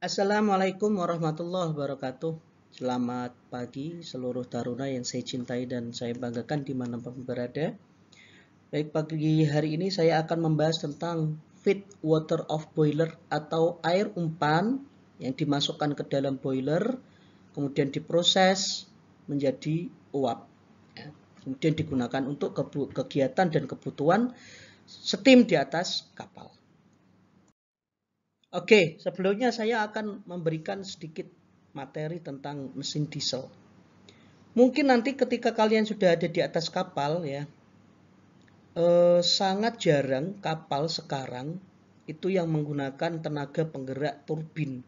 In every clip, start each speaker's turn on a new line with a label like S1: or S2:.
S1: Assalamualaikum warahmatullahi wabarakatuh. Selamat pagi seluruh taruna yang saya cintai dan saya banggakan dimanapun berada. Baik, pagi hari ini saya akan membahas tentang feed water of boiler atau air umpan yang dimasukkan ke dalam boiler, kemudian diproses menjadi uap. Kemudian digunakan untuk kegiatan dan kebutuhan steam di atas kapal. Oke, sebelumnya saya akan memberikan sedikit materi tentang mesin diesel. Mungkin nanti ketika kalian sudah ada di atas kapal ya, sangat jarang kapal sekarang itu yang menggunakan tenaga penggerak turbin.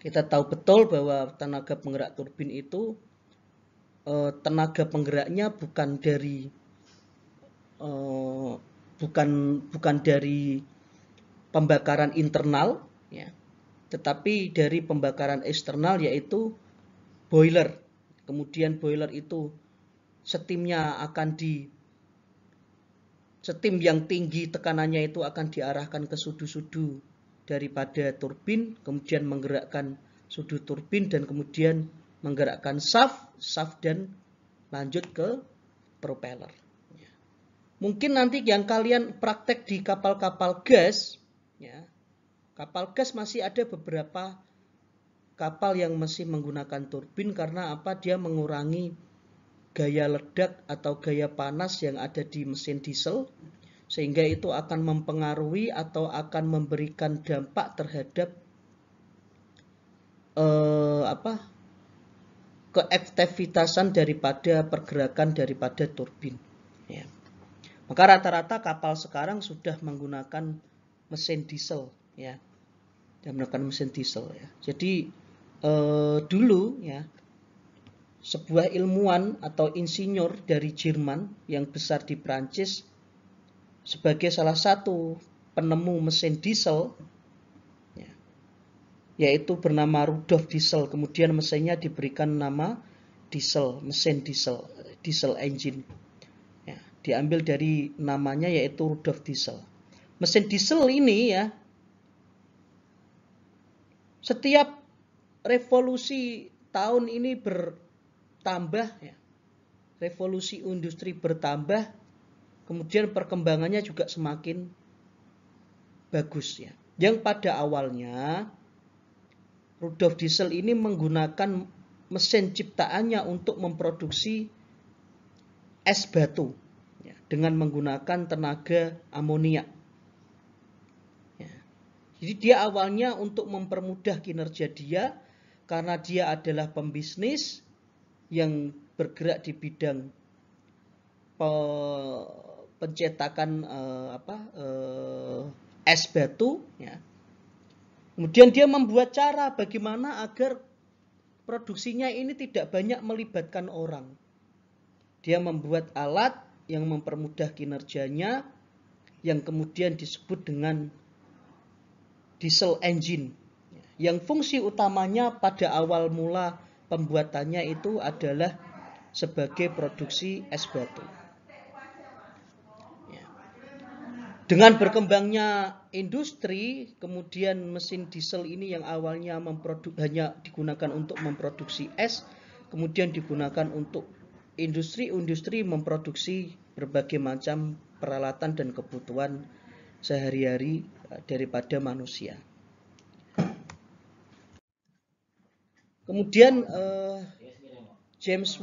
S1: Kita tahu betul bahwa tenaga penggerak turbin itu tenaga penggeraknya bukan dari pembakaran internal, ya, tetapi dari pembakaran eksternal yaitu boiler. Kemudian boiler itu steam yang tinggi tekanannya itu akan diarahkan ke sudu-sudu daripada turbin, kemudian menggerakkan sudu turbin dan kemudian menggerakkan shaft dan lanjut ke propeller. Mungkin nanti yang kalian praktek di kapal-kapal gas, ya, kapal gas masih ada beberapa kapal yang masih menggunakan turbin karena apa? Dia mengurangi gaya ledak atau gaya panas yang ada di mesin diesel, sehingga itu akan mempengaruhi atau akan memberikan dampak terhadap keefektivitasan daripada pergerakan daripada turbin. Ya. Maka rata-rata kapal sekarang sudah menggunakan mesin diesel, ya, dan menggunakan mesin diesel. Ya. Jadi dulu, ya, sebuah ilmuwan atau insinyur dari Jerman yang besar di Prancis sebagai salah satu penemu mesin diesel, ya, yaitu bernama Rudolf Diesel. Kemudian mesinnya diberikan nama diesel, mesin diesel engine. Ya, diambil dari namanya yaitu Rudolf Diesel. Mesin diesel ini, ya, setiap revolusi tahun ini bertambah, ya. Revolusi industri bertambah, kemudian perkembangannya juga semakin bagus, ya. Yang pada awalnya Rudolf Diesel ini menggunakan mesin ciptaannya untuk memproduksi es batu, ya, dengan menggunakan tenaga amonia. Ya. Jadi dia awalnya untuk mempermudah kinerja dia, karena dia adalah pembisnis yang bergerak di bidang pencetakan es batu, ya. Kemudian dia membuat cara bagaimana agar produksinya ini tidak banyak melibatkan orang. Dia membuat alat yang mempermudah kinerjanya, yang kemudian disebut dengan diesel engine, yang fungsi utamanya pada awal mula pembuatannya itu adalah sebagai produksi es batu. Dengan berkembangnya industri, kemudian mesin diesel ini yang awalnya hanya digunakan untuk memproduksi es, kemudian digunakan untuk industri memproduksi berbagai macam peralatan dan kebutuhan sehari-hari daripada manusia. Kemudian James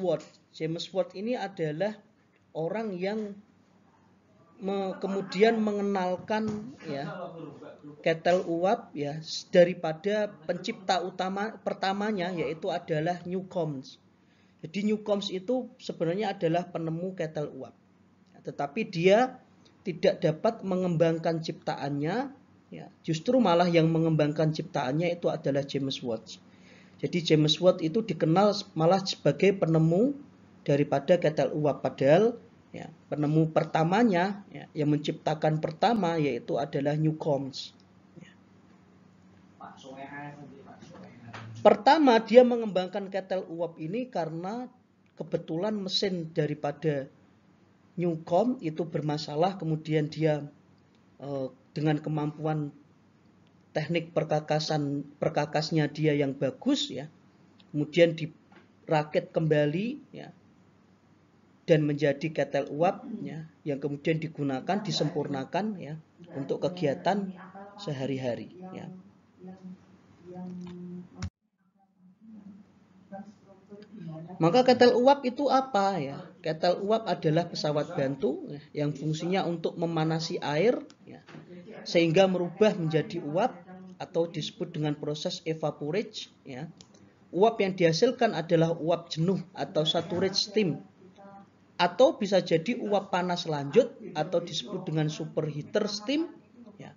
S1: Watt ini adalah orang yang kemudian mengenalkan, ya, ketel uap, ya, daripada pencipta utama pertamanya yaitu adalah Newcombs. Jadi Newcombs itu sebenarnya adalah penemu ketel uap, tetapi dia tidak dapat mengembangkan ciptaannya, ya, justru malah yang mengembangkan ciptaannya itu adalah James Watt. Jadi James Watt itu dikenal malah sebagai penemu daripada ketel uap, padahal, ya, penemu pertamanya, ya, yang menciptakan pertama yaitu adalah Newcombs. Ya. Pertama dia mengembangkan ketel uap ini karena kebetulan mesin daripada Newcombs itu bermasalah, kemudian dia dengan kemampuan teknik perkakasnya dia yang bagus ya, kemudian dirakit kembali ya, dan menjadi ketel uap ya, yang kemudian digunakan, disempurnakan ya untuk kegiatan sehari-hari ya. Maka ketel uap itu apa ya? Ketel uap adalah pesawat bantu ya, yang fungsinya untuk memanasi air ya, sehingga merubah menjadi uap atau disebut dengan proses evaporage ya. Uap yang dihasilkan adalah uap jenuh atau saturate steam, atau bisa jadi uap panas lanjut atau disebut dengan superheater steam ya.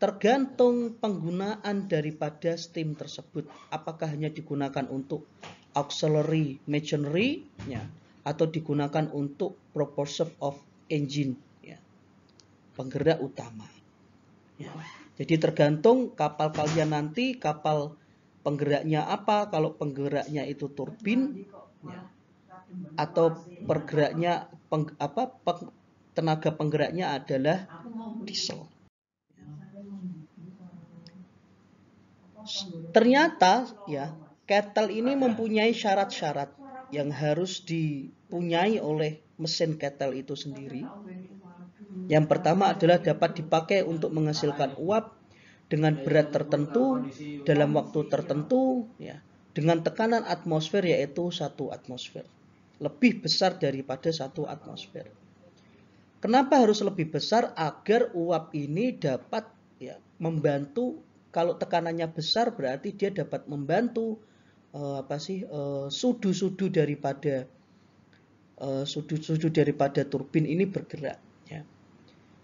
S1: Tergantung penggunaan daripada steam tersebut, apakah hanya digunakan untuk auxiliary machinery ya, atau digunakan untuk propulsive of engine ya, penggerak utama ya. Jadi tergantung kapal kalian nanti, kapal penggeraknya apa. Kalau penggeraknya itu turbin ya, atau pergeraknya tenaga penggeraknya adalah diesel. Ternyata ya, kettle ini mempunyai syarat-syarat yang harus dipunyai oleh mesin kettle itu sendiri. Yang pertama adalah dapat dipakai untuk menghasilkan uap dengan berat tertentu dalam waktu tertentu ya, dengan tekanan atmosfer yaitu 1 atmosfer. Lebih besar daripada 1 atmosfer. Kenapa harus lebih besar? Agar uap ini dapat ya membantu. Kalau tekanannya besar berarti dia dapat membantu sudu-sudu daripada turbin ini bergerak ya.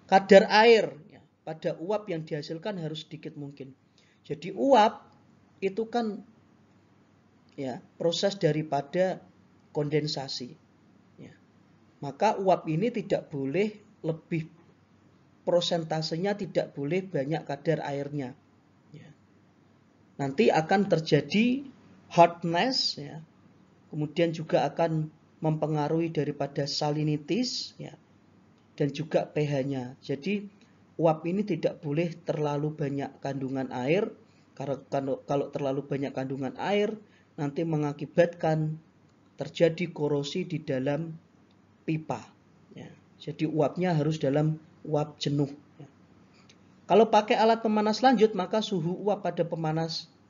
S1: Kadar air ya, pada uap yang dihasilkan harus sedikit mungkin. Jadi uap itu kan ya proses daripada kondensasi ya. Maka uap ini tidak boleh lebih, prosentasenya tidak boleh banyak kadar airnya. Nanti akan terjadi hardness ya. Kemudian juga akan mempengaruhi daripada salinities ya, dan juga pH-nya. Jadi uap ini tidak boleh terlalu banyak kandungan air, karena kalau terlalu banyak kandungan air nanti mengakibatkan terjadi korosi di dalam pipa ya. Jadi uapnya harus dalam uap jenuh. Kalau pakai alat pemanas lanjut, maka suhu uap pada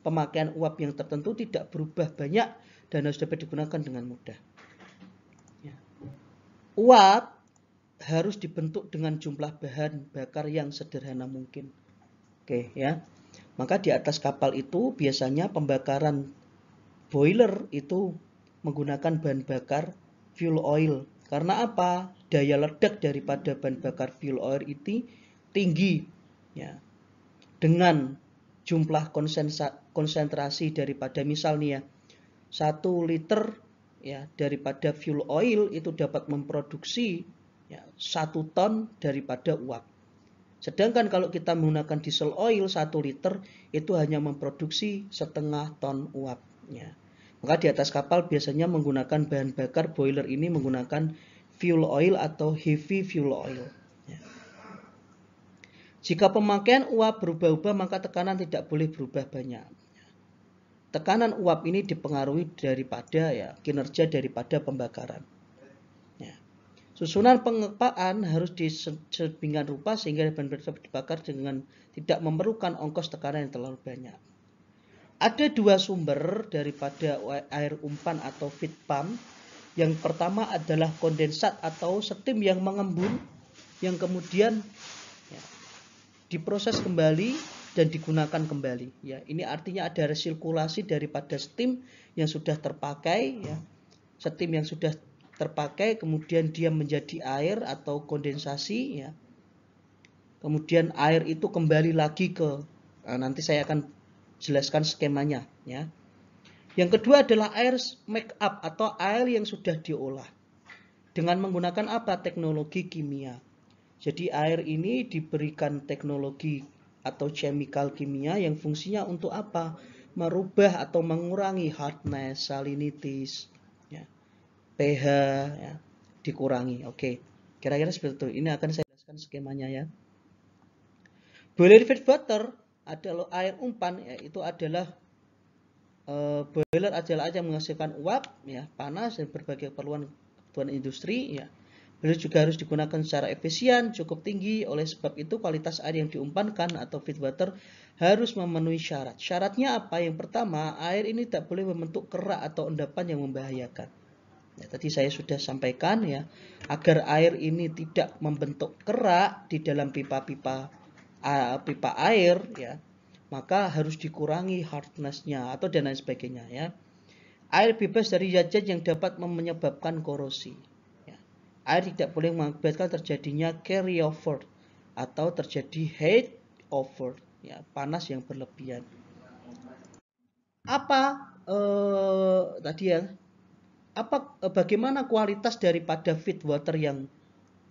S1: pemakaian uap yang tertentu tidak berubah banyak dan harus dapat digunakan dengan mudah. Ya. Uap harus dibentuk dengan jumlah bahan bakar yang sederhana mungkin. Oke ya. Maka di atas kapal itu biasanya pembakaran boiler itu menggunakan bahan bakar fuel oil. Karena apa? Daya ledak daripada bahan bakar fuel oil itu tinggi. Ya, dengan jumlah konsentrasi daripada misalnya 1 liter ya daripada fuel oil itu dapat memproduksi ya, 1 ton daripada uap. Sedangkan kalau kita menggunakan diesel oil 1 liter itu hanya memproduksi 0,5 ton uap ya. Maka di atas kapal biasanya menggunakan bahan bakar boiler ini menggunakan fuel oil atau heavy fuel oil. Jika pemakaian uap berubah-ubah maka tekanan tidak boleh berubah banyak. Tekanan uap ini dipengaruhi daripada ya kinerja daripada pembakaran. Ya. Susunan pengepaan harus disebingkan rupa sehingga bahan bakar dibakar dengan tidak memerlukan ongkos tekanan yang terlalu banyak. Ada 2 sumber daripada air umpan atau feed pump. Yang pertama adalah kondensat atau steam yang mengembun yang kemudian diproses kembali dan digunakan kembali ya. Ini artinya ada resirkulasi daripada steam yang sudah terpakai ya. Steam yang sudah terpakai kemudian dia menjadi air atau kondensasi ya. Kemudian air itu kembali lagi ke nanti saya akan jelaskan skemanya ya. Yang kedua adalah air make up atau air yang sudah diolah dengan menggunakan apa? Teknologi kimia. Jadi air ini diberikan teknologi atau chemical kimia yang fungsinya untuk apa? Merubah atau mengurangi hardness, salinities, ya, pH, ya, dikurangi. Oke, kira-kira seperti itu. Ini akan saya jelaskan skemanya ya. Boiler feed water adalah air umpan, ya, itu adalah boiler adalah alat yang menghasilkan uap, ya, panas dan berbagai kebutuhan industri, ya. Boiler juga harus digunakan secara efisien, cukup tinggi. Oleh sebab itu kualitas air yang diumpankan atau feed water harus memenuhi syarat. Syaratnya apa? Yang pertama, air ini tak boleh membentuk kerak atau endapan yang membahayakan. Ya, tadi saya sudah sampaikan, ya, agar air ini tidak membentuk kerak di dalam pipa air, ya, maka harus dikurangi hardness-nya atau dan lain sebagainya, ya. Air bebas dari zat-zat yang dapat menyebabkan korosi. Ya. Air tidak boleh mengakibatkan terjadinya carryover atau terjadi heat over, ya, panas yang berlebihan. Apa tadi ya? Bagaimana kualitas daripada feed water yang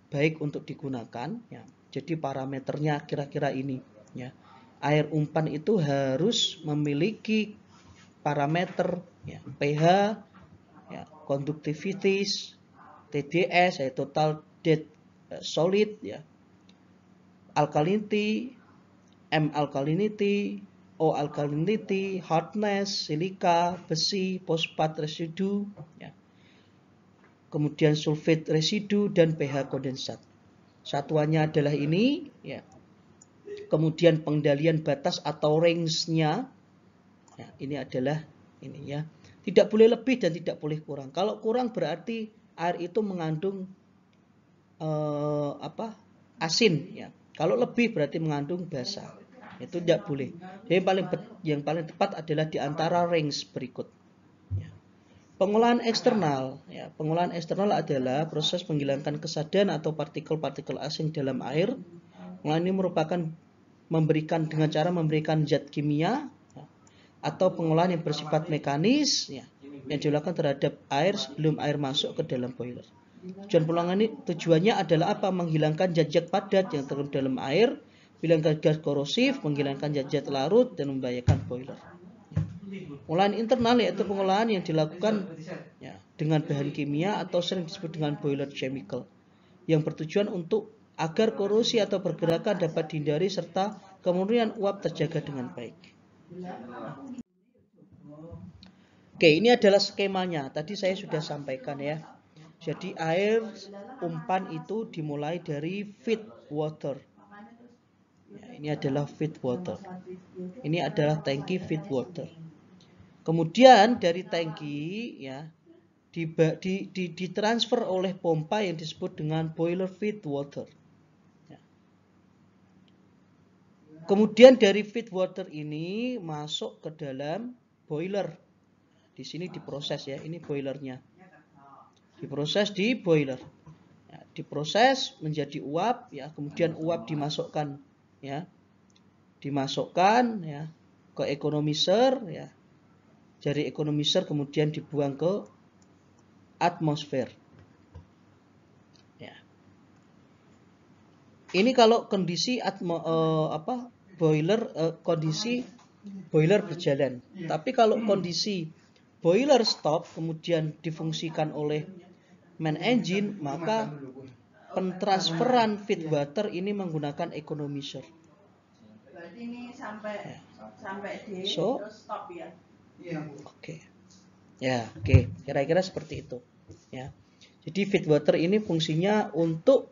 S1: baik untuk digunakan, ya. Jadi parameternya kira-kira ini, ya. Air umpan itu harus memiliki parameter, ya, pH, ya, conductivity, TDS, ya, total dead solid, ya, alkalinity, M alkalinity, O alkalinity, hardness, silika, besi, fosfat residu, ya. Kemudian sulfate residu dan pH kondensat. Satuannya adalah ini, ya. Kemudian pengendalian batas atau range-nya, ya, ini adalah ini, ya. Tidak boleh lebih dan tidak boleh kurang. Kalau kurang berarti air itu mengandung asin, ya. Kalau lebih berarti mengandung basa. Itu tidak boleh. Jadi yang paling tepat adalah di antara range berikut. Ya. Pengolahan eksternal, ya. Pengolahan eksternal adalah proses menghilangkan kesadaran atau partikel-partikel asing dalam air. Pengolahan ini merupakan dengan cara memberikan zat kimia, ya, atau pengolahan yang bersifat mekanis, ya, yang dilakukan terhadap air sebelum air masuk ke dalam boiler. Tujuannya adalah apa? Menghilangkan zat-zat padat yang terdapat dalam air, menghilangkan gas korosif, menghilangkan zat-zat larut dan membahayakan boiler. Pengolahan internal yaitu pengolahan yang dilakukan, ya, dengan bahan kimia atau sering disebut dengan boiler chemical, yang bertujuan untuk agar korosi atau pergerakan dapat dihindari serta kemurnian uap terjaga dengan baik. Oke, ini adalah skemanya. Tadi saya sudah sampaikan, ya. Jadi air umpan itu dimulai dari feed water. Ya, ini adalah feed water. Ini adalah tangki feed water. Kemudian dari tangki, ya, ditransfer oleh pompa yang disebut dengan boiler feed water. Ya. Kemudian dari feed water ini masuk ke dalam boiler. Di sini diproses, ya, ini boilernya. Diproses di boiler, ya, diproses menjadi uap, ya, kemudian uap dimasukkan, ya, ya, ke economizer, ya, dari economizer kemudian dibuang ke atmosfer, ya. Ini kalau kondisi kondisi boiler berjalan. Tapi kalau kondisi boiler stop kemudian difungsikan oleh main engine, maka pentransferan feed water ini menggunakan economizer.
S2: Berarti ini sampai D terus stop, ya.
S1: Oke. Ya, oke. Kira-kira seperti itu, ya. Jadi feed water ini fungsinya untuk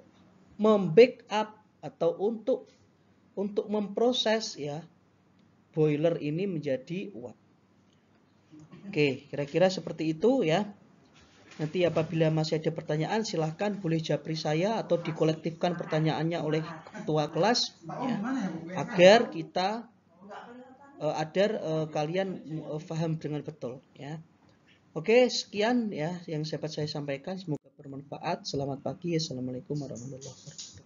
S1: membackup atau untuk memproses, ya, boiler ini menjadi uap. Oke, kira-kira seperti itu, ya. Nanti apabila masih ada pertanyaan silahkan boleh japri saya atau dikolektifkan pertanyaannya oleh ketua kelas, ya, agar kita kalian paham dengan betul, ya. Oke, sekian, ya, yang dapat saya sampaikan. Semoga bermanfaat. Selamat pagi. Assalamualaikum warahmatullahi wabarakatuh.